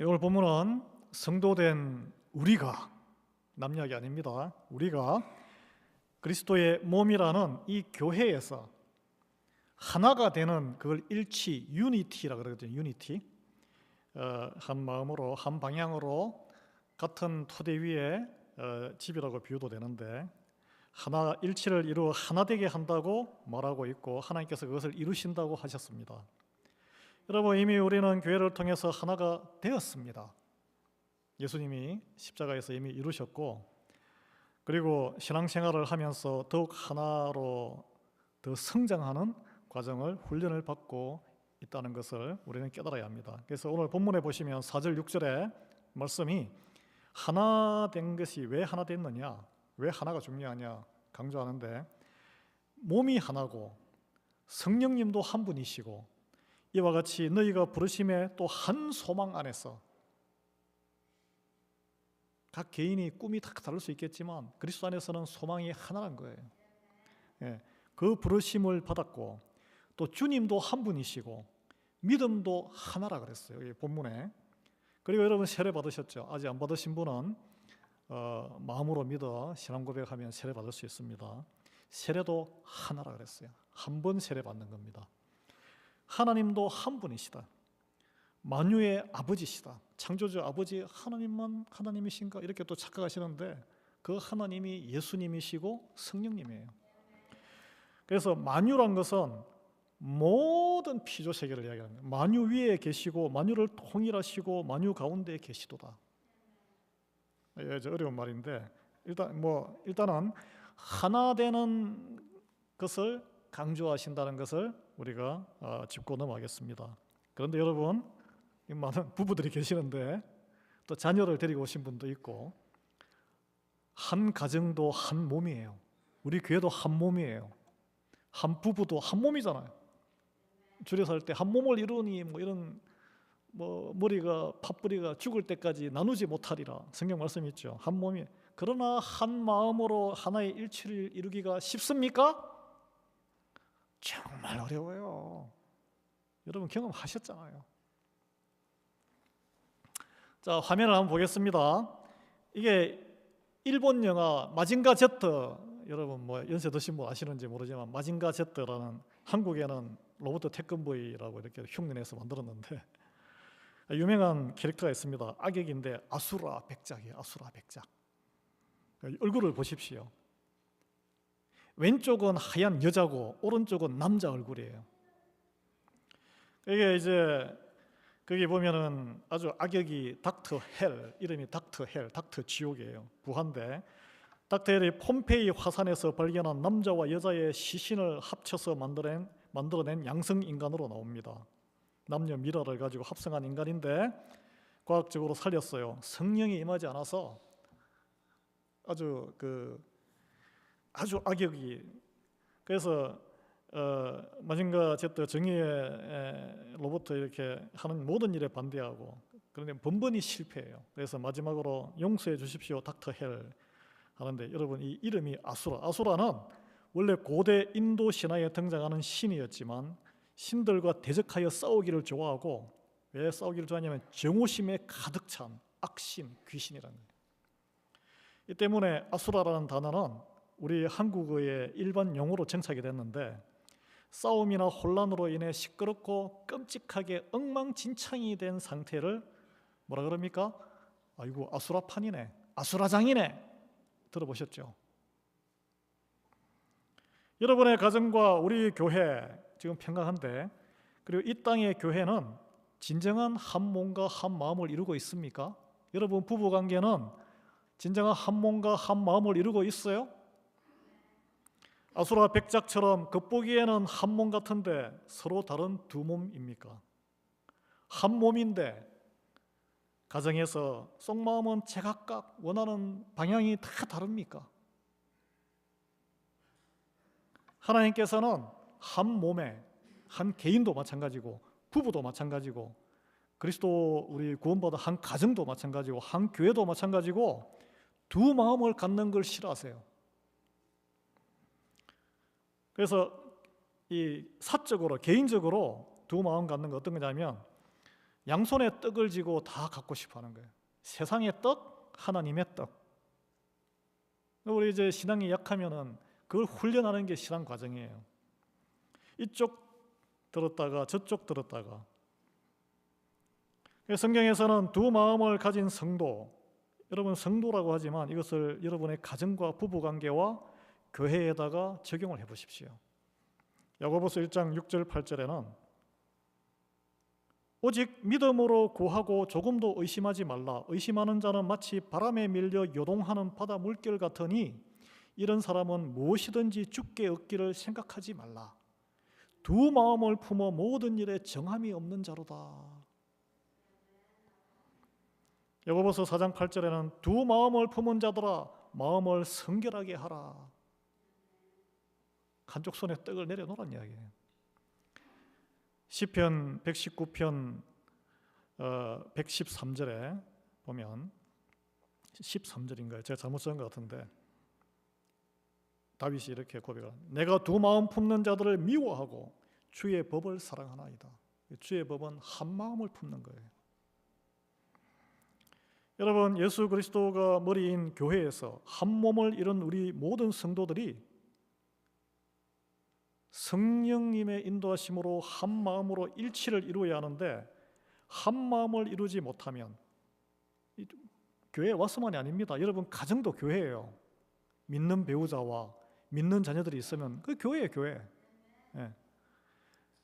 오늘 본문은 성도된 우리가, 남 이야기 아닙니다. 우리가 그리스도의 몸이라는 이 교회에서 하나가 되는 그걸 일치, 유니티라고 그러거든요. 유니티. 한 마음으로, 한 방향으로 같은 토대 위에 집이라고 비유도 되는데, 하나 일치를 이루어 하나 되게 한다고 말하고 있고, 하나님께서 그것을 이루신다고 하셨습니다. 여러분, 이미 우리는 교회를 통해서 하나가 되었습니다. 예수님이 십자가에서 이미 이루셨고, 그리고 신앙생활을 하면서 더욱 하나로 더 성장하는 과정을 훈련을 받고 있다는 것을 우리는 깨달아야 합니다. 그래서 오늘 본문에 보시면 4절 6절의 말씀이 하나 된 것이 왜 하나 됐느냐, 왜 하나가 중요하냐 강조하는데, 몸이 하나고 성령님도 한 분이시고 이와 같이 너희가 부르심에 또 한 소망 안에서, 각 개인이 꿈이 다 다를 수 있겠지만 그리스도 안에서는 소망이 하나란 거예요. 그 부르심을 받았고 또 주님도 한 분이시고 믿음도 하나라 그랬어요, 이 본문에. 그리고 여러분 세례 받으셨죠? 아직 안 받으신 분은 마음으로 믿어 신앙 고백하면 세례 받을 수 있습니다. 세례도 하나라 그랬어요. 한 번 세례 받는 겁니다. 하나님도 한 분이시다. 만유의 아버지시다. 창조주 아버지 하나님만 하나님이신가 이렇게 또 착각하시는데, 그 하나님이 예수님이시고 성령님이에요. 그래서 만유란 것은 모든 피조 세계를 이야기합니다. 만유 위에 계시고 만유를 통일하시고 만유 가운데 계시도다. 어려운 말인데 일단은 하나 되는 것을 강조하신다는 것을 우리가 짚고 넘어가겠습니다. 그런데 여러분, 많은 부부들이 계시는데 또 자녀를 데리고 오신 분도 있고, 한 가정도 한 몸이에요. 우리 교회도 한 몸이에요. 한 부부도 한 몸이잖아요. 줄여서 할 때 한 몸을 이루니 이런 머리가 팥뿌리가 죽을 때까지 나누지 못하리라 성경 말씀이 있죠. 한 몸이. 그러나 한 마음으로 하나의 일치를 이루기가 쉽습니까? 정말 어려워요. 여러분 경험하셨잖아요. 자, 화면을 한번 보겠습니다. 이게 일본 영화 마징가 제트, 여러분 연세 드신 분 아시는지 모르지만 마징가 제트라는, 한국에는 로버트 태권브이라고 이렇게 흉내내서 만들었는데 유명한 캐릭터가 있습니다. 악역인데 아수라 백작이에요. 아수라 백작. 얼굴을 보십시오. 왼쪽은 하얀 여자고 오른쪽은 남자 얼굴이에요. 이게 이제 거기 보면은 아주 악역이 닥터 헬, 이름이 닥터 헬, 닥터 지옥이에요. 부한데 닥터 헬이 폼페이 화산에서 발견한 남자와 여자의 시신을 합쳐서 만들어낸 양성 인간으로 나옵니다. 남녀 미라를 가지고 합성한 인간인데 과학적으로 살렸어요. 성령이 임하지 않아서 아주 악역이. 그래서 마징가 제트 정의의 로봇 이렇게 하는 모든 일에 반대하고, 그런데 번번이 실패해요. 그래서 마지막으로 용서해 주십시오 닥터 헬 하는데, 여러분 이 이름이 아수라는 원래 고대 인도 신화에 등장하는 신이었지만 신들과 대적하여 싸우기를 좋아하고, 왜 싸우기를 좋아하냐면 정오심에 가득 찬 악신, 귀신이라는 거예요. 이 때문에 아수라라는 단어는 우리 한국어의 일반 용어로 정착이 됐는데, 싸움이나 혼란으로 인해 시끄럽고 끔찍하게 엉망진창이 된 상태를 뭐라 그럽니까? 아이고 아수라판이네, 아수라장이네. 들어보셨죠? 여러분의 가정과 우리 교회 지금 평강한데, 그리고 이 땅의 교회는 진정한 한 몸과 한 마음을 이루고 있습니까? 여러분 부부관계는 진정한 한 몸과 한 마음을 이루고 있어요? 아수라 백작처럼 겉보기에는 한 몸 같은데 서로 다른 두 몸입니까? 한 몸인데 가정에서 속마음은 제각각 원하는 방향이 다 다릅니까? 하나님께서는 한 몸에, 한 개인도 마찬가지고 부부도 마찬가지고 그리스도 우리 구원받은 한 가정도 마찬가지고 한 교회도 마찬가지고 두 마음을 갖는 걸 싫어하세요. 그래서 이 사적으로 개인적으로 두 마음 갖는 거 어떤 거냐면, 양손에 떡을 쥐고 다 갖고 싶어하는 거예요. 세상의 떡, 하나님의 떡. 우리 이제 신앙이 약하면은 그걸 훈련하는 게 신앙 과정이에요. 이쪽 들었다가 저쪽 들었다가. 성경에서는 두 마음을 가진 성도, 여러분 성도라고 하지만 이것을 여러분의 가정과 부부관계와 교회에다가 적용을 해보십시오. 야고보서 1장 6절 8절에는 오직 믿음으로 구하고 조금도 의심하지 말라. 의심하는 자는 마치 바람에 밀려 요동하는 바다 물결 같으니 이런 사람은 무엇이든지 주께 얻기를 생각하지 말라. 두 마음을 품어 모든 일에 정함이 없는 자로다. 야고보서 4장 8절에는 두 마음을 품은 자들아 마음을 성결하게 하라. 한쪽 손에 떡을 내려놓으란 이야기예요. 시편 119편 113절에 보면 13절인가요? 제가 잘못 쓴 것 같은데 다윗이 이렇게 고백을 내가 두 마음 품는 자들을 미워하고 주의 법을 사랑하나이다. 주의 법은 한 마음을 품는 거예요. 여러분 예수 그리스도가 머리인 교회에서 한 몸을 이룬 우리 모든 성도들이 성령님의 인도하심으로 한 마음으로 일치를 이루어야 하는데 한 마음을 이루지 못하면 교회에 왔으만이 아닙니다. 여러분 가정도 교회예요. 믿는 배우자와 믿는 자녀들이 있으면 그 교회예요, 교회. 예.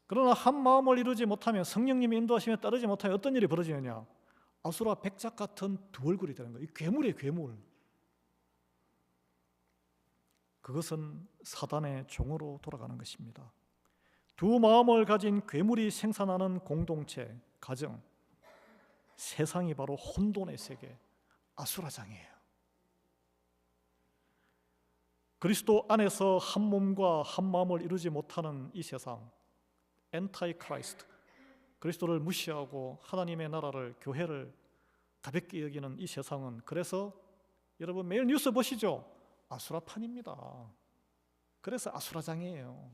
그러나 한 마음을 이루지 못하면 성령님의 인도하심에 따르지 못하면 어떤 일이 벌어지느냐? 아수라 백작 같은 두 얼굴이 되는 거예요. 괴물이에요, 괴물. 그것은 사단의 종으로 돌아가는 것입니다. 두 마음을 가진 괴물이 생산하는 공동체, 가정, 세상이 바로 혼돈의 세계, 아수라장이에요. 그리스도 안에서 한 몸과 한 마음을 이루지 못하는 이 세상, 엔타이 크라이스트, 그리스도를 무시하고 하나님의 나라를, 교회를 가볍게 여기는 이 세상은 그래서 여러분 매일 뉴스 보시죠? 아수라판입니다. 그래서 아수라장이에요.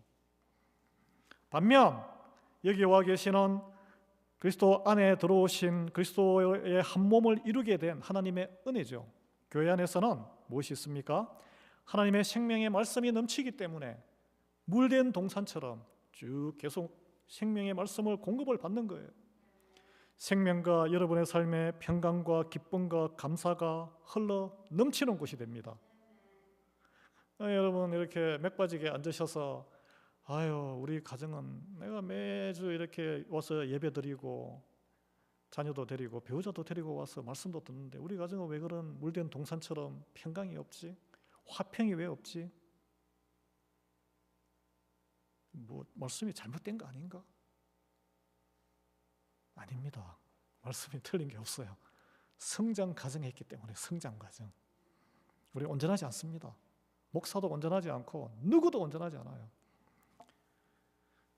반면 여기 와 계시는 그리스도 안에 들어오신 그리스도의 한 몸을 이루게 된 하나님의 은혜죠. 교회 안에서는 무엇이 있습니까? 하나님의 생명의 말씀이 넘치기 때문에 물된 동산처럼 쭉 계속 생명의 말씀을 공급을 받는 거예요. 생명과 여러분의 삶에 평강과 기쁨과 감사가 흘러 넘치는 곳이 됩니다. 여러분 이렇게 맥빠지게 앉으셔서 아유 우리 가정은 내가 매주 이렇게 와서 예배드리고 자녀도 데리고 배우자도 데리고 와서 말씀도 듣는데 우리 가정은 왜 그런 물된 동산처럼 평강이 없지? 화평이 왜 없지? 뭐 말씀이 잘못된 거 아닌가? 아닙니다. 말씀이 틀린 게 없어요. 성장 과정했기 때문에 성장 과정. 우리 온전하지 않습니다. 목사도 온전하지 않고 누구도 온전하지 않아요.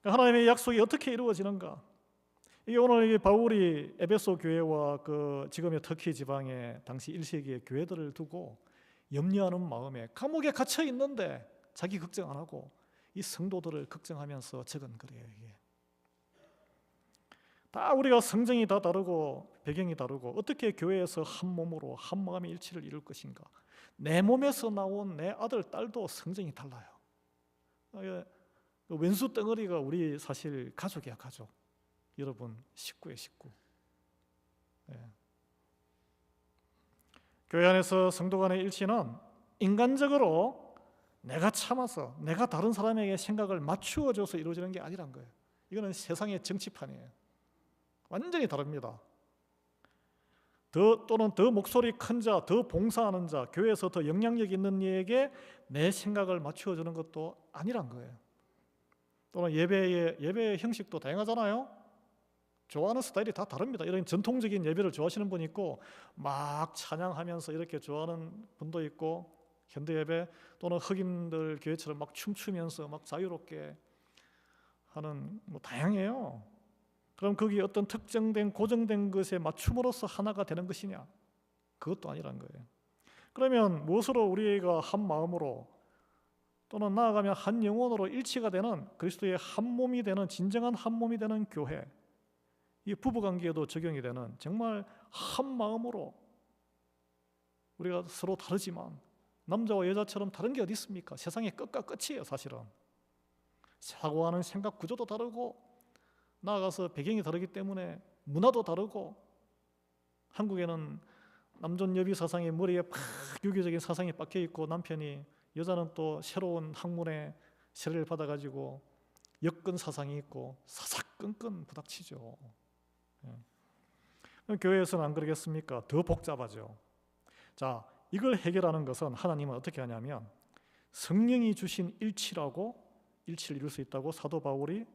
하나님의 약속이 어떻게 이루어지는가? 이게 오늘 바울이 에베소 교회와 그 지금의 터키 지방의 당시 1세기의 교회들을 두고 염려하는 마음에 감옥에 갇혀 있는데 자기 걱정 안 하고 이 성도들을 걱정하면서 적은 글이에요. 이게 다 우리가 성정이 다 다르고 배경이 다르고 어떻게 교회에서 한 몸으로 한 마음의 일치를 이룰 것인가? 내 몸에서 나온 내 아들, 딸도 성정이 달라요. 왼수 덩어리가 우리 사실 가족이야, 가족. 여러분 식구의 식구. 네. 교회 안에서 성도 간의 일치는 인간적으로 내가 참아서 내가 다른 사람에게 생각을 맞추어줘서 이루어지는 게 아니란 거예요. 이거는 세상의 정치판이에요. 완전히 다릅니다. 또는 더 목소리 큰 자, 더 봉사하는 자, 교회에서 더 영향력 있는 이에게 내 생각을 맞추어주는 것도 아니란 거예요. 또는 예배의 형식도 다양하잖아요. 좋아하는 스타일이 다 다릅니다. 이런 전통적인 예배를 좋아하시는 분이 있고 막 찬양하면서 이렇게 좋아하는 분도 있고 현대 예배 또는 흑인들 교회처럼 막 춤추면서 막 자유롭게 하는 뭐 다양해요. 그럼 거기 어떤 특정된 고정된 것에 맞춤으로써 하나가 되는 것이냐? 그것도 아니란 거예요. 그러면 무엇으로 우리가 한 마음으로 또는 나아가면 한 영혼으로 일치가 되는 그리스도의 한 몸이 되는 진정한 한 몸이 되는 교회, 이 부부관계에도 적용이 되는 정말 한 마음으로 우리가 서로 다르지만 남자와 여자처럼 다른 게 어디 있습니까? 세상의 끝과 끝이에요. 사실은 사고하는 생각 구조도 다르고 나아가서 배경이 다르기 때문에 문화도 다르고 한국에는 남존 여비 사상이 머리에 팍 유교적인 사상이 박혀 있고 남편이 여자는 또 새로운 학문에 세례를 받아가지고 여권 사상이 있고 사사건건 부닥치죠. 교회에서는 안 그러겠습니까? 더 복잡하죠. 자, 이걸 해결하는 것은 하나님은 어떻게 하냐면 성령이 주신 일치라고 일치를 이룰 수 있다고 사도 바울이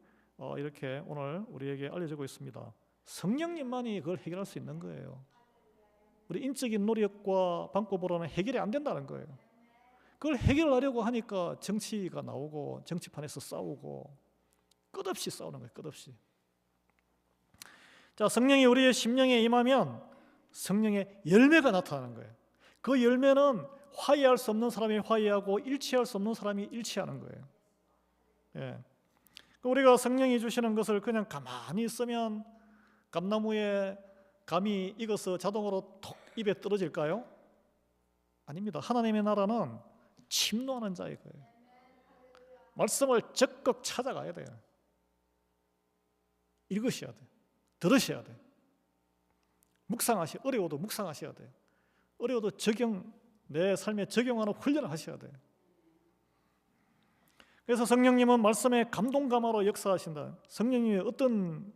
이렇게 오늘 우리에게 알려주고 있습니다. 성령님만이 그걸 해결할 수 있는 거예요. 우리 인적인 노력과 방법으로는 해결이 안 된다는 거예요. 그걸 해결하려고 하니까 정치가 나오고 정치판에서 싸우고 끝없이 싸우는 거예요. 끝없이. 자, 성령이 우리의 심령에 임하면 성령의 열매가 나타나는 거예요. 그 열매는 화해할 수 없는 사람이 화해하고 일치할 수 없는 사람이 일치하는 거예요. 예. 우리가 성령이 주시는 것을 그냥 가만히 있으면 감나무에 감이 익어서 자동으로 톡 입에 떨어질까요? 아닙니다. 하나님의 나라는 침노하는 자의 거예요. 말씀을 적극 찾아가야 돼요. 읽으셔야 돼요. 들으셔야 돼요. 어려워도 묵상하셔야 돼요. 어려워도 내 삶에 적용하는 훈련을 하셔야 돼요. 그래서 성령님은 말씀의 감동감화로 역사하신다. 성령님이 어떤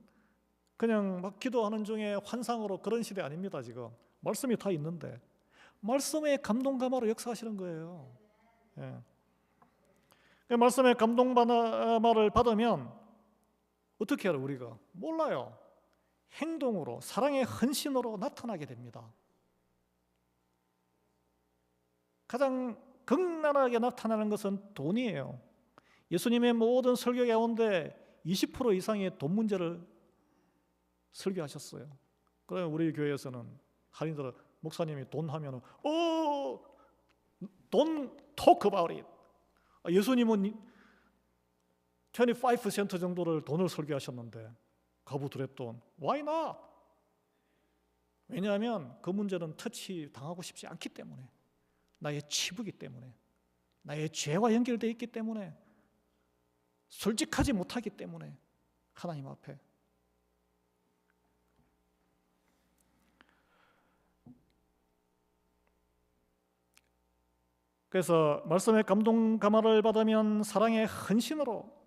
그냥 막 기도하는 중에 환상으로 그런 시대 아닙니다. 지금 말씀이 다 있는데 말씀의 감동감화로 역사하시는 거예요. 예. 말씀의 감동감화를 받으면 어떻게 해요? 우리가 몰라요. 행동으로 사랑의 헌신으로 나타나게 됩니다. 가장 극난하게 나타나는 것은 돈이에요. 예수님의 모든 설교 가운데 20% 이상의 돈 문제를 설교하셨어요. 그러면 우리 교회에서는 할인들 목사님이 돈 하면은 don't talk about it. 예수님은 25% 정도를 돈을 설교하셨는데 가부두랬돈. Why not? 왜냐하면 그 문제는 터치 당하고 싶지 않기 때문에, 나의 치부기 때문에, 나의 죄와 연결되어 있기 때문에, 솔직하지 못하기 때문에 하나님 앞에. 그래서 말씀의 감동감화를 받으면 사랑의 헌신으로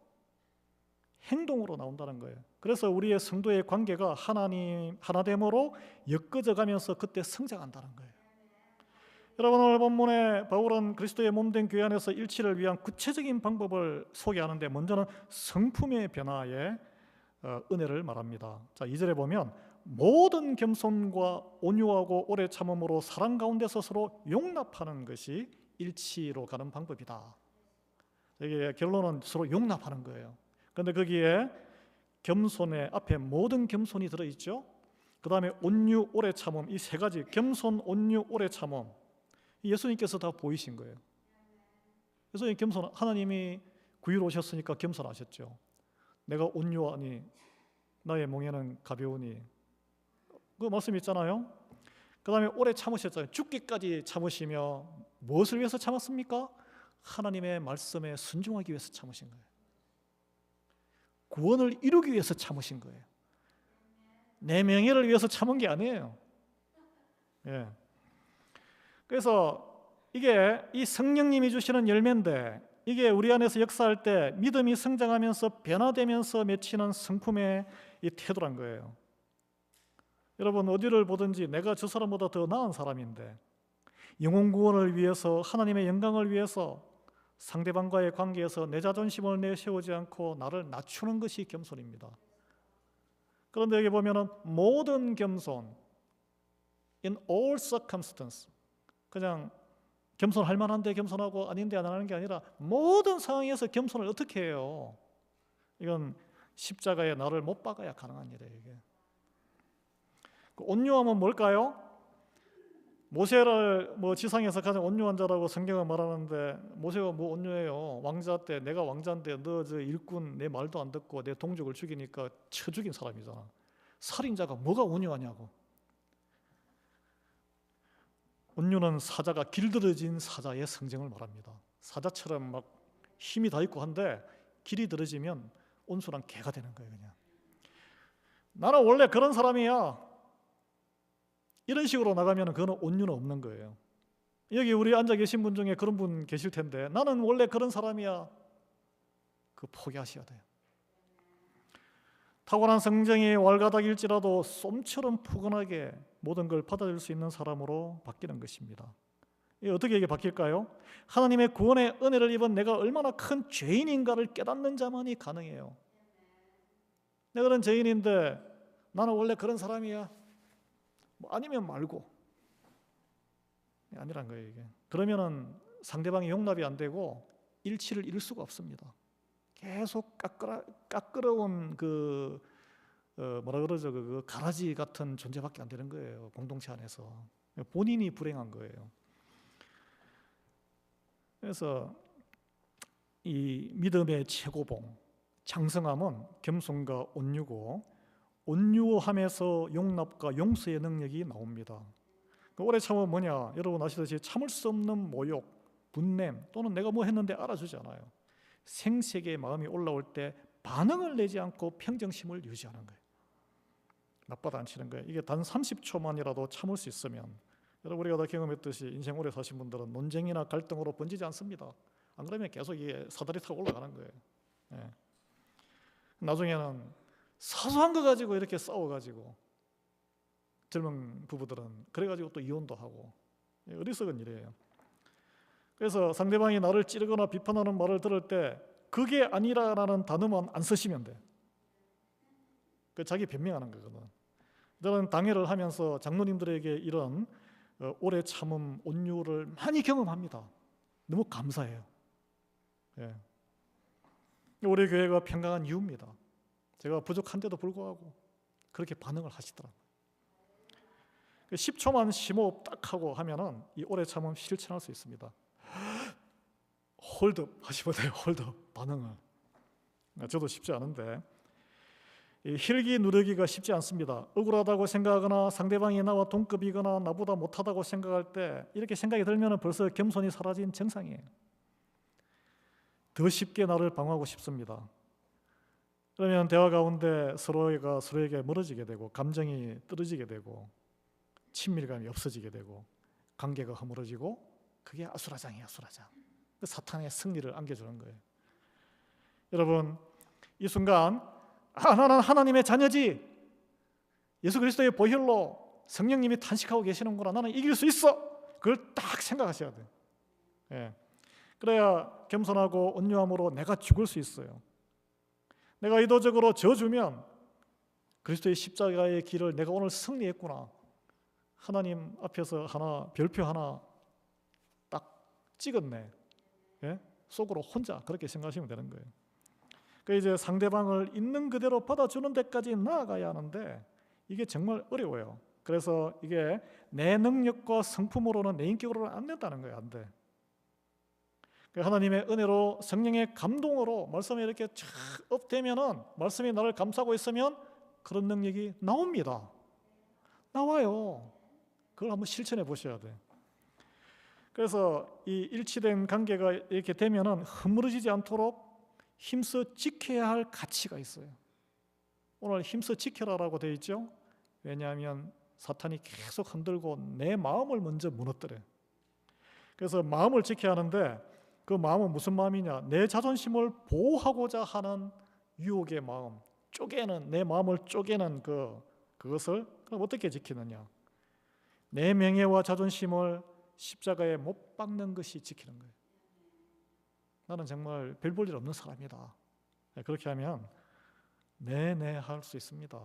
행동으로 나온다는 거예요. 그래서 우리의 성도의 관계가 하나님 하나됨으로 엮어져 가면서 그때 성장한다는 거예요. 여러분, 오늘 본문에 바울은 그리스도의 몸된 교회 안에서 일치를 위한 구체적인 방법을 소개하는데 먼저는 성품의 변화의 은혜를 말합니다. 자, 2절에 보면 모든 겸손과 온유하고 오래 참음으로 사랑 가운데서 서로 용납하는 것이 일치로 가는 방법이다. 이게 결론은 서로 용납하는 거예요. 그런데 거기에 겸손의 앞에 모든 겸손이 들어있죠. 그 다음에 온유, 오래 참음, 이 세 가지 겸손, 온유, 오래 참음, 예수님께서 다 보이신 거예요. 그래서 이 겸손, 하나님이 구유로 오셨으니까 겸손하셨죠. 내가 온유하니 나의 멍에는 가벼우니, 그 말씀 있잖아요. 그 다음에 오래 참으셨잖아요. 죽기까지 참으시며 무엇을 위해서 참았습니까? 하나님의 말씀에 순종하기 위해서 참으신 거예요. 구원을 이루기 위해서 참으신 거예요. 내 명예를 위해서 참은 게 아니에요. 예. 그래서 이게 이 성령님이 주시는 열매인데, 이게 우리 안에서 역사할 때 믿음이 성장하면서 변화되면서 맺히는 성품의 이 태도란 거예요. 여러분, 어디를 보든지 내가 저 사람보다 더 나은 사람인데 영혼 구원을 위해서, 하나님의 영광을 위해서 상대방과의 관계에서 내 자존심을 내세우지 않고 나를 낮추는 것이 겸손입니다. 그런데 여기 보면은 모든 겸손, in all circumstance, 그냥 겸손할 만한데 겸손하고 아닌데 안 하는 게 아니라 모든 상황에서 겸손을 어떻게 해요? 이건 십자가에 나를 못 박아야 가능한 일이에요. 이게. 온유함은 뭘까요? 모세를 지상에서 가장 온유한 자라고 성경은 말하는데, 모세가 뭐 온유해요? 왕자 때, 내가 왕자인데 너 저 일꾼 내 말도 안 듣고 내 동족을 죽이니까 쳐 죽인 사람이잖아. 살인자가 뭐가 온유하냐고. 온유는 사자가 길들여진 사자의 성정을 말합니다. 사자처럼 막 힘이 다 있고 한데 길이 들어지면 온순한 개가 되는 거예요. 그냥 나는 원래 그런 사람이야, 이런 식으로 나가면 그거는 온유는 없는 거예요. 여기 우리 앉아 계신 분 중에 그런 분 계실 텐데, 나는 원래 그런 사람이야, 그거 포기하셔야 돼요. 탁월한 성정이 왈가닥일지라도 솜처럼 푸근하게 모든 걸 받아들일 수 있는 사람으로 바뀌는 것입니다. 이게 어떻게 이게 바뀔까요? 하나님의 구원의 은혜를 입은 내가 얼마나 큰 죄인인가를 깨닫는 자만이 가능해요. 내가 그런 죄인인데 나는 원래 그런 사람이야, 뭐 아니면 말고, 아니란 거예요 이게. 그러면은 상대방이 용납이 안 되고 일치를 이룰 수가 없습니다. 계속 까끌어온 뭐라 그러죠, 그 가라지 같은 존재밖에 안 되는 거예요. 공동체 안에서 본인이 불행한 거예요. 그래서 이 믿음의 최고봉, 장성함은 겸손과 온유고, 온유함에서 용납과 용서의 능력이 나옵니다. 오래 참으면 뭐냐? 여러분 아시다시피 참을 수 없는 모욕, 분냄, 또는 내가 뭐 했는데 알아주지 않아요. 생색의 마음이 올라올 때 반응을 내지 않고 평정심을 유지하는 거예요. 맞받아 앉히는 거예요. 이게 단 30초만이라도 참을 수 있으면, 여러분 우리가 다 경험했듯이 인생 오래 사신 분들은 논쟁이나 갈등으로 번지지 않습니다. 안 그러면 계속 이게 사다리 타고 올라가는 거예요. 예. 나중에는 사소한 거 가지고 이렇게 싸워가지고, 젊은 부부들은 그래가지고 또 이혼도 하고, 어리석은 일이에요. 그래서 상대방이 나를 찌르거나 비판하는 말을 들을 때 그게 아니라라는 단어만 안 쓰시면 돼. 그 자기 변명하는 거거든. 저는 당회를 하면서 장로님들에게 이런 오래 참음, 온유를 많이 경험합니다. 너무 감사해요. 예. 우리 교회가 평강한 이유입니다. 제가 부족한데도 불구하고 그렇게 반응을 하시더라고요. 10초만 심호흡 딱 하고 하면은 이 오래 참음 실천할 수 있습니다. 홀드업 하시면 돼요. 홀드업 반응을. 저도 쉽지 않은데, 이 힐기 누르기가 쉽지 않습니다. 억울하다고 생각하거나 상대방이 나와 동급이거나 나보다 못하다고 생각할 때 이렇게 생각이 들면 벌써 겸손이 사라진 정상이에요. 더 쉽게 나를 방어하고 싶습니다. 그러면 대화 가운데 서로가 서로에게 멀어지게 되고, 감정이 떨어지게 되고, 친밀감이 없어지게 되고, 관계가 허물어지고, 그게 아수라장이에요. 아수라장. 그 사탄의 승리를 안겨주는 거예요. 여러분, 이 순간 나는 하나님의 자녀지, 예수 그리스도의 보혈로 성령님이 탄식하고 계시는구나, 나는 이길 수 있어, 그걸 딱 생각하셔야 돼요. 예. 그래야 겸손하고 온유함으로 내가 죽을 수 있어요. 내가 의도적으로 져주면 그리스도의 십자가의 길을 내가 오늘 승리했구나, 하나님 앞에서 하나 별표 하나 딱 찍었네, 예? 속으로 혼자 그렇게 생각하시면 되는 거예요. 그러니까 이제 상대방을 있는 그대로 받아주는 데까지 나아가야 하는데 이게 정말 어려워요. 그래서 이게 내 능력과 성품으로는, 내 인격으로는 안 된다는 거예요. 안 돼. 하나님의 은혜로, 성령의 감동으로 말씀이 이렇게 쫙 업되면은, 말씀이 나를 감싸고 있으면 그런 능력이 나옵니다. 나와요. 그걸 한번 실천해 보셔야 돼. 그래서 이 일치된 관계가 이렇게 되면은 허물어지지 않도록 힘써 지켜야 할 가치가 있어요. 오늘 힘써 지켜라라고 되어 있죠. 왜냐하면 사탄이 계속 흔들고 내 마음을 먼저 무너뜨려요. 그래서 마음을 지켜야 하는데, 그 마음은 무슨 마음이냐? 내 자존심을 보호하고자 하는 유혹의 마음, 쪼개는, 내 마음을 쪼개는 그것을 그럼 어떻게 지키느냐? 내 명예와 자존심을 십자가에 못 박는 것이 지키는 거예요. 나는 정말 별 볼 일 없는 사람이다. 그렇게 하면 네네 할 수 있습니다.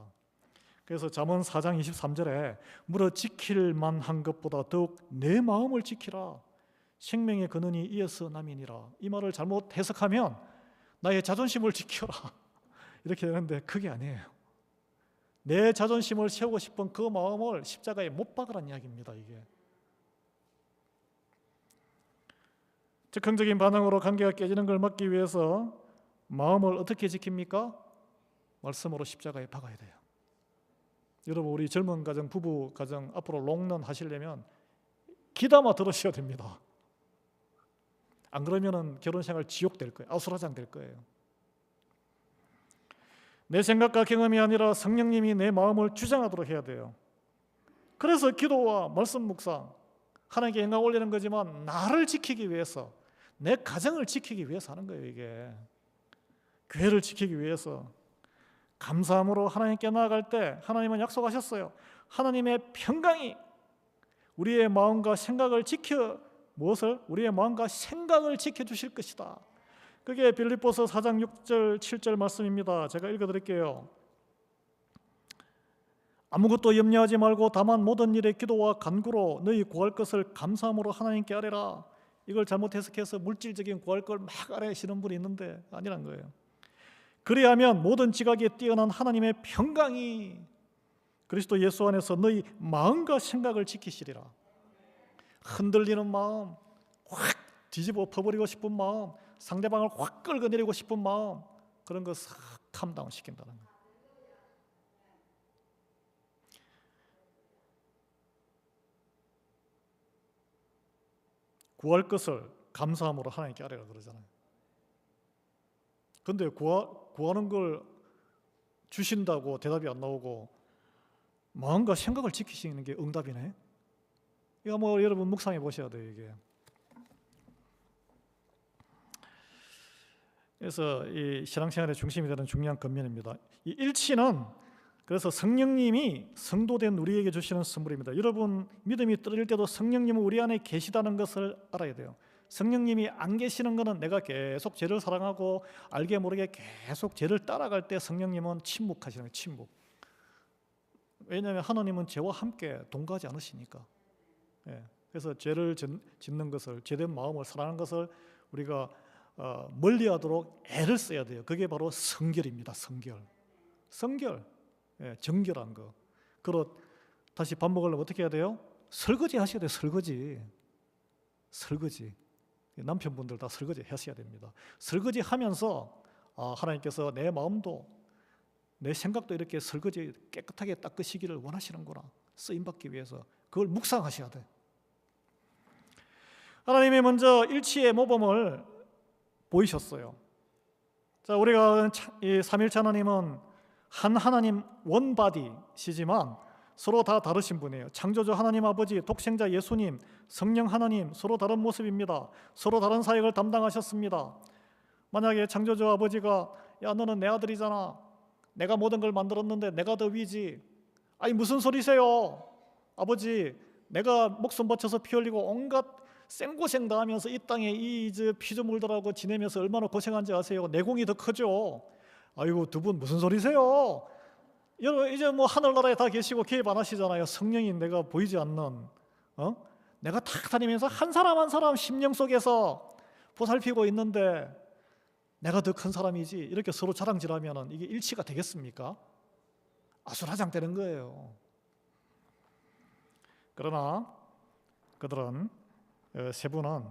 그래서 잠언 4장 23절에 무릇 지킬 만한 것보다 더욱 내 마음을 지키라, 생명의 근원이 이어서 남이니라. 이 말을 잘못 해석하면 나의 자존심을 지켜라 이렇게 되는데, 그게 아니에요. 내 자존심을 세우고 싶은 그 마음을 십자가에 못 박으라는 이야기입니다. 이게 즉흥적인 반응으로 관계가 깨지는 걸 막기 위해서 마음을 어떻게 지킵니까? 말씀으로 십자가에 박아야 돼요. 여러분, 우리 젊은 가정, 부부 가정 앞으로 롱런 하시려면 귀담아 들으셔야 됩니다. 안 그러면은 결혼 생활 지옥 될 거예요. 아수라장 될 거예요. 내 생각과 경험이 아니라 성령님이 내 마음을 주장하도록 해야 돼요. 그래서 기도와 말씀 묵상, 하나님께 영광 올리는 거지만 나를 지키기 위해서, 내 가정을 지키기 위해서 하는 거예요. 이게 교회를 지키기 위해서 감사함으로 하나님께 나아갈 때 하나님은 약속하셨어요. 하나님의 평강이 우리의 마음과 생각을 우리의 마음과 생각을 지켜주실 것이다. 그게 빌립보서 4장 6절 7절 말씀입니다. 제가 읽어드릴게요. 아무것도 염려하지 말고 다만 모든 일에 기도와 간구로 너희 구할 것을 감사함으로 하나님께 아뢰라. 이걸 잘못 해석해서 물질적인 구할 걸 막 아뢰시는 분이 있는데 아니란 거예요. 그리하면 모든 지각에 뛰어난 하나님의 평강이 그리스도 예수 안에서 너희 마음과 생각을 지키시리라. 흔들리는 마음, 확 뒤집어 엎어버리고 싶은 마음, 상대방을 확 끌어내리고 싶은 마음, 그런 거 싹 캄다운 시킨다는 거예요. 구할 것을 감사함으로 하나님께 아뢰라 그러잖아요. 근데 구하는 걸 주신다고 대답이 안 나오고 마음과 생각을 지키시는 게 응답이네. 이거 뭐 여러분 묵상해 보셔야 돼요. 이게. 그래서 이 신앙생활의 중심이 되는 중요한 근면입니다. 이 일치는 그래서 성령님이 성도된 우리에게 주시는 선물입니다. 여러분 믿음이 떨어질 때도 성령님은 우리 안에 계시다는 것을 알아야 돼요. 성령님이 안 계시는 것은 내가 계속 죄를 사랑하고 알게 모르게 계속 죄를 따라갈 때 성령님은 침묵하시는 거예요. 침묵. 왜냐하면 하나님은 죄와 함께 동거하지 않으시니까. 예. 그래서 죄를 짓는 것을, 죄된 마음을 사랑하는 것을 우리가 멀리하도록 애를 써야 돼요. 그게 바로 성결입니다. 성결. 예, 정결한 거. 그리고 다시 밥 먹으려면 어떻게 해야 돼요? 설거지 하셔야 돼요. 설거지. 남편분들 다 설거지 하셔야 됩니다. 설거지 하면서 하나님께서 내 마음도 내 생각도 이렇게 설거지 깨끗하게 닦으시기를 원하시는구나. 쓰임받기 위해서 그걸 묵상하셔야 돼. 하나님이 먼저 일치의 모범을 보이셨어요. 자, 우리가 이 삼일체 하나님은 한 하나님 원바디시지만 서로 다 다르신 분이에요. 창조주 하나님 아버지, 독생자 예수님, 성령 하나님 서로 다른 모습입니다. 서로 다른 사역을 담당하셨습니다. 만약에 창조주 아버지가 야 너는 내 아들이잖아. 내가 모든 걸 만들었는데 내가 더 위지. 아니 무슨 소리세요? 아버지 내가 목숨 바쳐서 피 흘리고 온갖 생고생 당하면서 이 땅에 이 피조물들하고 지내면서 얼마나 고생한지 아세요? 내 공이 더 크죠. 아이고 두 분 무슨 소리세요? 여러분 이제 뭐 하늘나라에 다 계시고 개입 안 하시잖아요. 성령이 내가 보이지 않는 내가 탁 다니면서 한 사람 한 사람 심령 속에서 보살피고 있는데 내가 더 큰 사람이지 이렇게 서로 자랑질하면 이게 일치가 되겠습니까? 아수라장 되는 거예요. 그러나 그들은 세 분은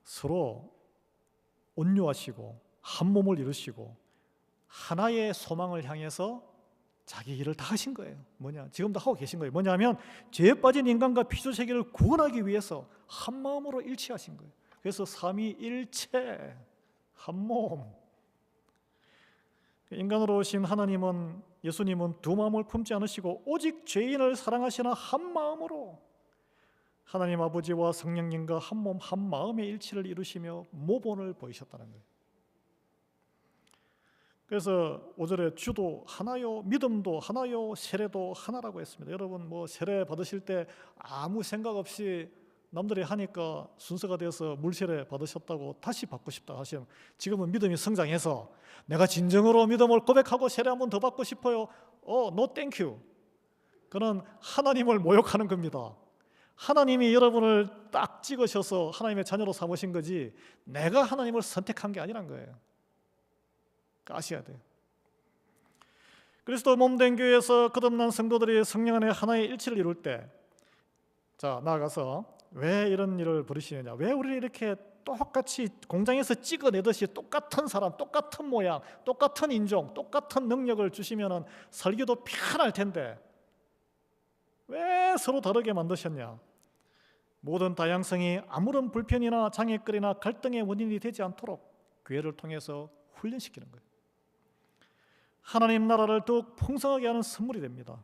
서로 온유하시고 한 몸을 이루시고 하나의 소망을 향해서 자기 일을 다 하신 거예요. 뭐냐? 지금도 하고 계신 거예요. 뭐냐면 죄에 빠진 인간과 피조세계를 구원하기 위해서 한 마음으로 일치하신 거예요. 그래서 삼위일체, 한 몸. 인간으로 오신 하나님은, 예수님은 두 마음을 품지 않으시고 오직 죄인을 사랑하시는 한 마음으로 하나님 아버지와 성령님과 한 몸 한 마음의 일치를 이루시며 모본을 보이셨다는 거예요. 그래서 5절에 주도 하나요, 믿음도 하나요, 세례도 하나라고 했습니다. 여러분 뭐 세례 받으실 때 아무 생각 없이 남들이 하니까 순서가 되어서 물세례 받으셨다고 다시 받고 싶다 하시면 지금은 믿음이 성장해서 내가 진정으로 믿음을 고백하고 세례 한 번 더 받고 싶어요. no thank you. 그는 하나님을 모욕하는 겁니다. 하나님이 여러분을 딱 찍으셔서 하나님의 자녀로 삼으신 거지 내가 하나님을 선택한 게 아니란 거예요. 아셔야 돼요. 그리스도 몸된 교회에서 거듭난 성도들이 성령 안에 하나의 일치를 이룰 때, 자 나아가서 왜 이런 일을 벌이시느냐? 왜 우리를 이렇게 똑같이 공장에서 찍어내듯이 똑같은 사람, 똑같은 모양, 똑같은 인종, 똑같은 능력을 주시면은 살기도 편할 텐데 왜 서로 다르게 만드셨냐? 모든 다양성이 아무런 불편이나 장애거리나 갈등의 원인이 되지 않도록 교회를 통해서 훈련시키는 거예요. 하나님 나라를 더욱 풍성하게 하는 선물이 됩니다.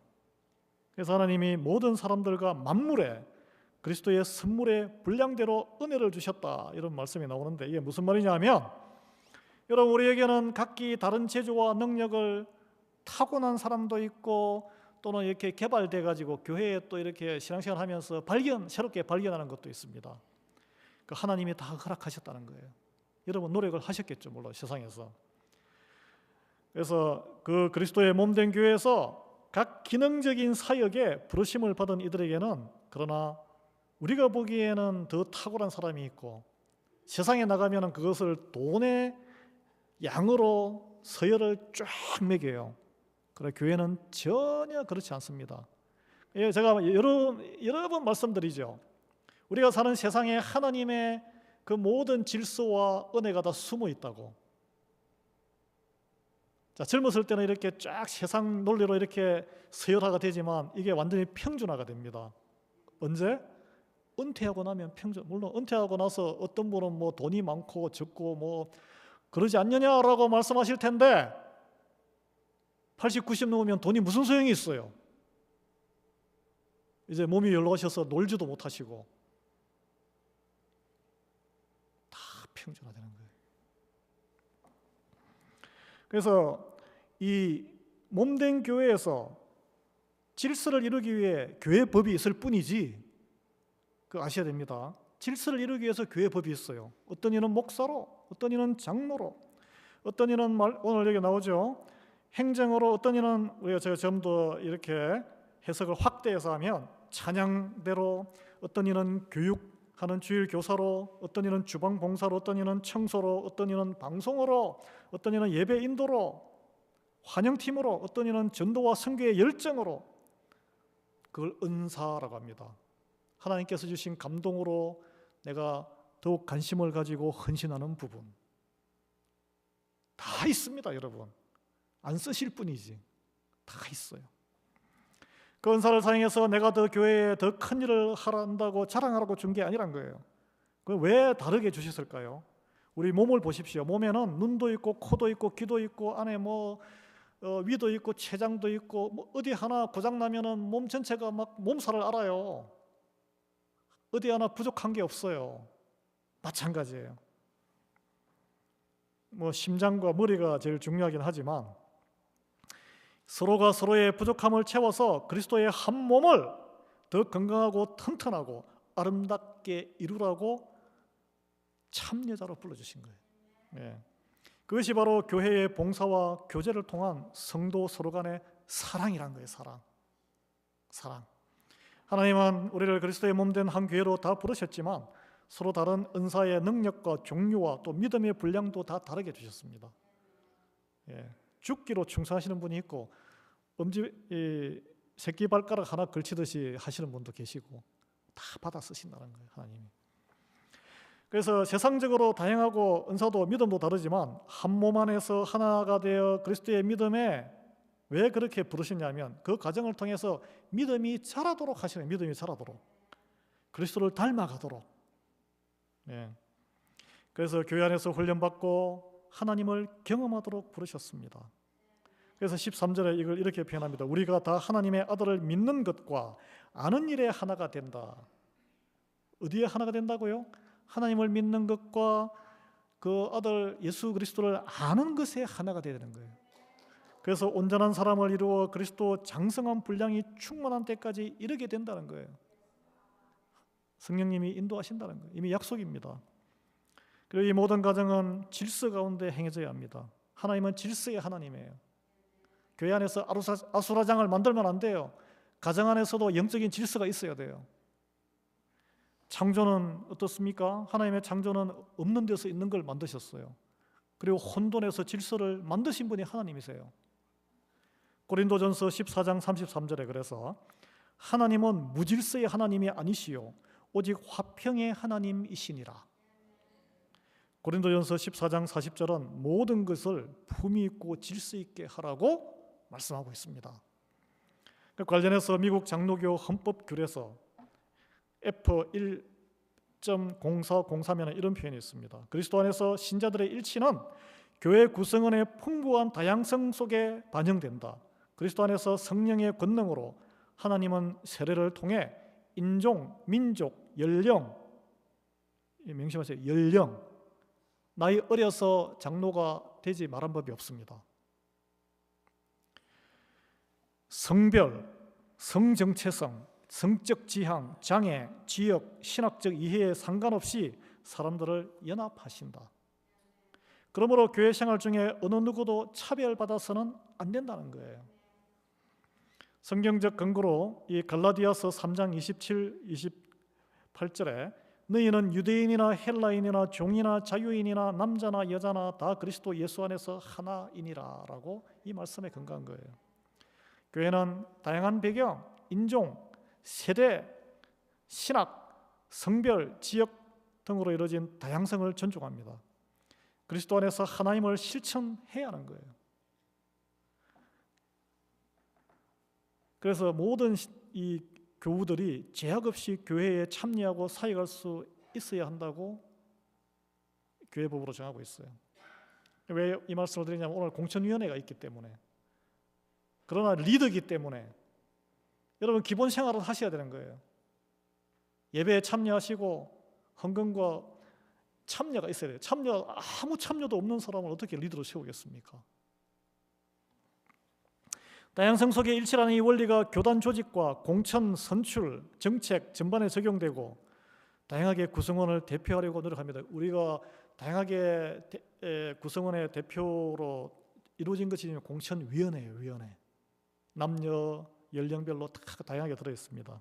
그래서 하나님이 모든 사람들과 만물에 그리스도의 선물의 분량대로 은혜를 주셨다, 이런 말씀이 나오는데, 이게 무슨 말이냐 하면, 여러분, 우리에게는 각기 다른 재주와 능력을 타고난 사람도 있고, 또는 이렇게 개발돼 가지고 교회에 또 이렇게 신앙생활 하면서 새롭게 발견하는 것도 있습니다. 그 하나님이 다 허락하셨다는 거예요. 여러분 노력을 하셨겠죠, 물론 세상에서. 그래서 그 그리스도의 몸된 교회에서 각 기능적인 사역에 부르심을 받은 이들에게는, 그러나 우리가 보기에는 더 탁월한 사람이 있고, 세상에 나가면 그것을 돈의 양으로 서열을 쫙 매겨요. 그러나 교회는 전혀 그렇지 않습니다. 제가 여러 번 말씀드리죠. 우리가 사는 세상에 하나님의 그 모든 질서와 은혜가 다 숨어 있다고. 자, 젊었을 때는 이렇게 쫙 세상 논리로 이렇게 서열화가 되지만 이게 완전히 평준화가 됩니다. 언제? 은퇴하고 나면 평준. 물론 은퇴하고 나서 어떤 분은 뭐 돈이 많고 적고 뭐 그러지 않느냐라고 말씀하실 텐데, 80, 90 넘으면 돈이 무슨 소용이 있어요? 이제 몸이 연로하셔서 놀지도 못하시고 다 평준화되는 거예요. 그래서 이 몸된 교회에서 질서를 이루기 위해 교회 법이 있을 뿐이지, 그거 아셔야 됩니다. 질서를 이루기 위해서 교회 법이 있어요. 어떤 이는 목사로, 어떤 이는 장로로, 어떤 이는 오늘 여기 나오죠, 행정으로, 어떤 이는 우리가 제가 좀 더 이렇게 해석을 확대해서 하면 찬양대로, 어떤 이는 교육하는 주일 교사로, 어떤 이는 주방 봉사로, 어떤 이는 청소로, 어떤 이는 방송으로, 어떤 이는 예배 인도로, 환영팀으로, 어떤 이는 전도와 선교의 열정으로, 그걸 은사라고 합니다. 하나님께서 주신 감동으로 내가 더욱 관심을 가지고 헌신하는 부분 다 있습니다. 여러분, 안 쓰실 뿐이지 다 있어요. 그 은사를 사용해서 내가 더 교회에 더 큰 일을 한다고 자랑하라고 준 게 아니란 거예요. 그 왜 다르게 주셨을까요? 우리 몸을 보십시오. 몸에는 눈도 있고 코도 있고 귀도 있고 안에 위도 있고 췌장도 있고, 뭐 어디 하나 고장 나면은 몸 전체가 막 몸살을 앓아요. 어디 하나 부족한 게 없어요. 마찬가지예요. 뭐 심장과 머리가 제일 중요하긴 하지만 서로가 서로의 부족함을 채워서 그리스도의 한 몸을 더 건강하고 튼튼하고 아름답게 이루라고 참여자로 불러주신 거예요. 예. 그것이 바로 교회의 봉사와 교제를 통한 성도 서로 간의 사랑이란 거예요. 사랑. 하나님은 우리를 그리스도의 몸된 한 교회로 다 부르셨지만 서로 다른 은사의 능력과 종류와 또 믿음의 분량도 다 다르게 주셨습니다. 예. 죽기로 충성하시는 분이 있고 새끼 발가락 하나 걸치듯이 하시는 분도 계시고, 다 받아 쓰신다는 거예요, 하나님이. 그래서 세상적으로 다양하고 은사도 믿음도 다르지만 한 몸 안에서 하나가 되어 그리스도의 믿음에 왜 그렇게 부르셨냐면, 그 과정을 통해서 믿음이 자라도록 하시는, 믿음이 자라도록, 그리스도를 닮아가도록. 예. 그래서 교회 안에서 훈련받고 하나님을 경험하도록 부르셨습니다. 그래서 13절에 이걸 이렇게 표현합니다. 우리가 다 하나님의 아들을 믿는 것과 아는 일에 하나가 된다. 어디에 하나가 된다고요? 하나님을 믿는 것과 그 아들 예수 그리스도를 아는 것에 하나가 되야 되는 거예요. 그래서 온전한 사람을 이루어 그리스도 장성한 분량이 충만한 때까지 이르게 된다는 거예요. 성령님이 인도하신다는 거예요. 이미 약속입니다. 그리고 이 모든 과정은 질서 가운데 행해져야 합니다. 하나님은 질서의 하나님이에요. 교회 안에서 아수라장을 만들면 안 돼요. 가정 안에서도 영적인 질서가 있어야 돼요. 창조는 어떻습니까? 하나님의 창조는 없는 데서 있는 걸 만드셨어요. 그리고 혼돈에서 질서를 만드신 분이 하나님이세요. 고린도전서 14장 33절에 그래서 하나님은 무질서의 하나님이 아니시요 오직 화평의 하나님이시니라. 고린도전서 14장 40절은 모든 것을 품위 있고 질서 있게 하라고 말씀하고 있습니다. 관련해서 미국 장로교 헌법규례서 F1.0403에는 이런 표현이 있습니다. 그리스도 안에서 신자들의 일치는 교회 구성원의 풍부한 다양성 속에 반영된다. 그리스도 안에서 성령의 권능으로 하나님은 세례를 통해 인종, 민족, 연령, 명심하세요. 연령, 나이 어려서 장로가 되지 말한 법이 없습니다. 성별, 성정체성, 성적 지향, 장애, 지역, 신학적 이해에 상관없이 사람들을 연합하신다. 그러므로 교회 생활 중에 어느 누구도 차별받아서는 안 된다는 거예요. 성경적 근거로 이 갈라디아서 3장 27, 28절에 너희는 유대인이나 헬라인이나 종이나 자유인이나 남자나 여자나 다 그리스도 예수 안에서 하나이니라 라고 이 말씀에 근거한 거예요. 교회는 다양한 배경, 인종, 세대, 신학, 성별, 지역 등으로 이루어진 다양성을 존중합니다. 그리스도 안에서 하나님을 실천해야 하는 거예요. 그래서 모든 이 교우들이 제약 없이 교회에 참여하고 사역할 수 있어야 한다고 교회법으로 정하고 있어요. 왜 이 말씀을 드리냐면 오늘 공천위원회가 있기 때문에, 그러나 리더이기 때문에 여러분 기본 생활을 하셔야 되는 거예요. 예배에 참여하시고 헌금과 참여가 있어야 돼요. 아무 참여도 없는 사람을 어떻게 리더로 세우겠습니까? 다양성 속에 일치라는 이 원리가 교단 조직과 공천, 선출, 정책 전반에 적용되고 다양하게 구성원을 대표하려고 노력합니다. 우리가 다양하게 구성원의 대표로 이루어진 것이 공천위원회예요. 위원회. 남녀, 연령별로 다 다양하게 들어있습니다.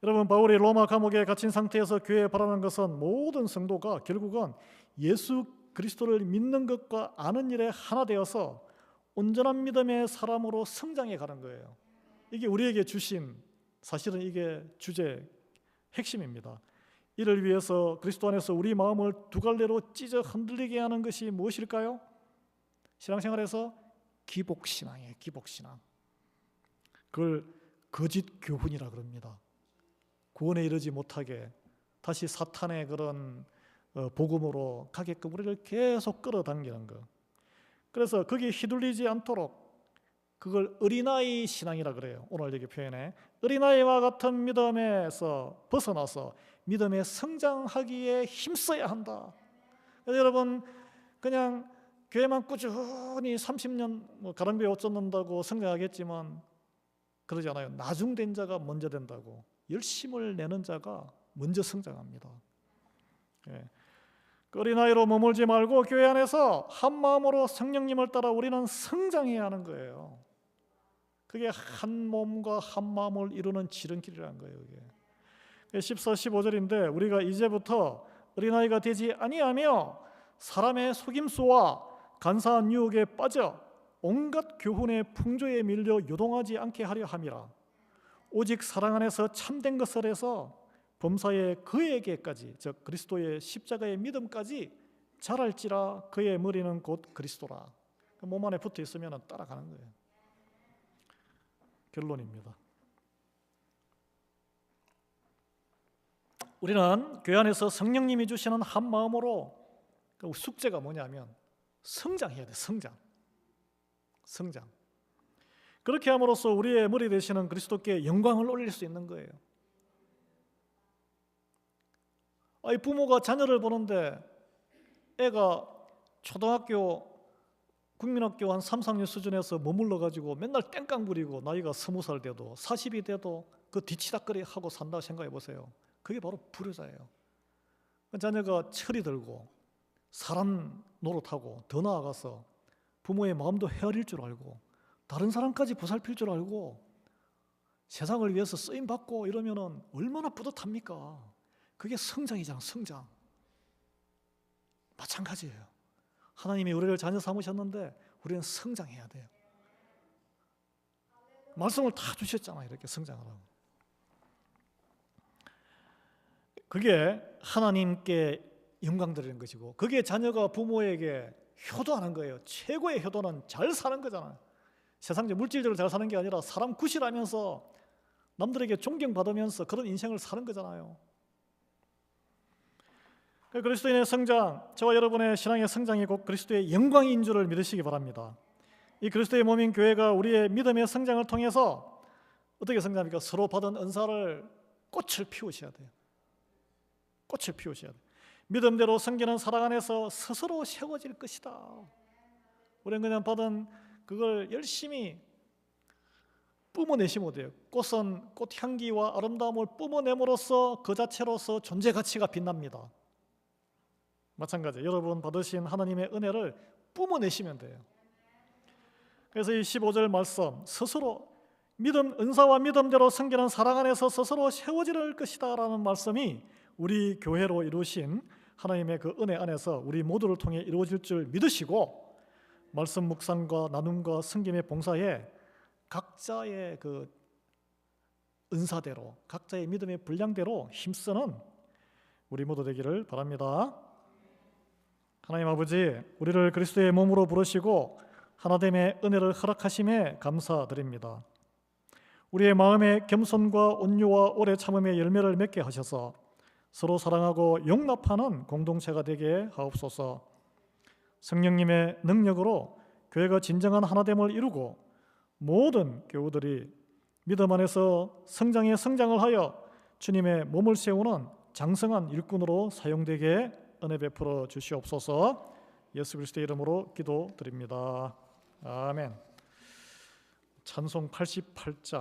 여러분, 바울이 로마 감옥에 갇힌 상태에서 교회에 바라는 것은 모든 성도가 결국은 예수 그리스도를 믿는 것과 아는 일에 하나 되어서 온전한 믿음의 사람으로 성장해 가는 거예요. 이게 우리에게 주신, 사실은 이게 주제 핵심입니다. 이를 위해서 그리스도 안에서 우리 마음을 두 갈래로 찢어 흔들리게 하는 것이 무엇일까요? 신앙생활에서 기복신앙이에요. 기복신앙. 그걸 거짓 교훈이라 그럽니다. 구원에 이르지 못하게 다시 사탄의 그런 복음으로 가게끔 우리를 계속 끌어당기는 것. 그래서 거기에 휘둘리지 않도록 그걸 어린아이 신앙이라 그래요. 오늘 여기 표현에 어린아이와 같은 믿음에서 벗어나서 믿음에 성장하기에 힘써야 한다. 그래서 여러분 그냥 교회만 꾸준히 30년 가랑비에 옷 젖는다고 성장하겠지만 그러지 않아요. 나중된 자가 먼저 된다고. 열심을 내는 자가 먼저 성장합니다. 예. 어린아이로 머물지 말고 교회 안에서 한 마음으로 성령님을 따라 우리는 성장해야 하는 거예요. 그게 한 몸과 한 마음을 이루는 지름길이라는 거예요. 그게 14, 15절인데 우리가 이제부터 어린아이가 되지 아니하며 사람의 속임수와 간사한 유혹에 빠져 온갖 교훈의 풍조에 밀려 요동하지 않게 하려 함이라. 오직 사랑 안에서 참된 것을 해서 범사의 그에게까지, 즉 그리스도의 십자가의 믿음까지 자랄지라. 그의 머리는 곧 그리스도라. 몸 안에 붙어 있으면 따라가는 거예요. 결론입니다. 우리는 교회 안에서 성령님이 주시는 한 마음으로 숙제가 뭐냐면 성장해야 돼. 성장. 그렇게 함으로써 우리의 머리 되시는 그리스도께 영광을 올릴 수 있는 거예요. 부모가 자녀를 보는데 애가 초등학교, 국민학교 한 3, 4학년 수준에서 머물러 가지고 맨날 땡깡 부리고 나이가 20살 돼도 40이 돼도 그 뒤치다거리 하고 산다 생각해 보세요. 그게 바로 불효자예요. 자녀가 철이 들고 사람 노릇하고 더 나아가서 부모의 마음도 헤아릴 줄 알고 다른 사람까지 보살필 줄 알고 세상을 위해서 쓰임 받고 이러면은 얼마나 뿌듯합니까? 그게 성장이잖아. 성장. 마찬가지예요. 하나님이 우리를 자녀 삼으셨는데 우리는 성장해야 돼요. 말씀을 다 주셨잖아요. 이렇게 성장하라고. 그게 하나님께 영광 드리는 것이고, 그게 자녀가 부모에게 효도하는 거예요. 최고의 효도는 잘 사는 거잖아요. 세상적 물질적으로 잘 사는 게 아니라 사람 구실하면서 남들에게 존경받으면서 그런 인생을 사는 거잖아요. 그리스도인의 성장, 저와 여러분의 신앙의 성장이 곧 그리스도의 영광인 줄을 믿으시기 바랍니다. 이 그리스도의 몸인 교회가 우리의 믿음의 성장을 통해서 어떻게 성장합니까? 서로 받은 은사를 꽃을 피우셔야 돼요. 꽃을 피우셔야 돼요. 믿음대로 섬기는 사랑 안에서 스스로 세워질 것이다. 우리는 그냥 받은 그걸 열심히 뿜어내시면 돼요. 꽃은 꽃향기와 아름다움을 뿜어냄으로써 그 자체로서 존재 가치가 빛납니다. 마찬가지예요. 여러분 받으신 하나님의 은혜를 뿜어내시면 돼요. 그래서 이 15절 말씀, 스스로 믿음, 은사와 믿음대로 섬기는 사랑 안에서 스스로 세워질 것이다 라는 말씀이 우리 교회로 이루신 하나님의 그 은혜 안에서 우리 모두를 통해 이루어질 줄 믿으시고, 말씀 묵상과 나눔과 섬김의 봉사에 각자의 그 은사대로, 각자의 믿음의 분량대로 힘쓰는 우리 모두 되기를 바랍니다. 하나님 아버지, 우리를 그리스도의 몸으로 부르시고 하나됨의 은혜를 허락하심에 감사드립니다. 우리의 마음에 겸손과 온유와 오래 참음의 열매를 맺게 하셔서 서로 사랑하고 용납하는 공동체가 되게 하옵소서. 성령님의 능력으로 교회가 진정한 하나됨을 이루고 모든 교우들이 믿음 안에서 성장을 하여 주님의 몸을 세우는 장성한 일꾼으로 사용되게 은혜 베풀어 주시옵소서. 예수 그리스도의 이름으로 기도드립니다. 아멘. 찬송 88장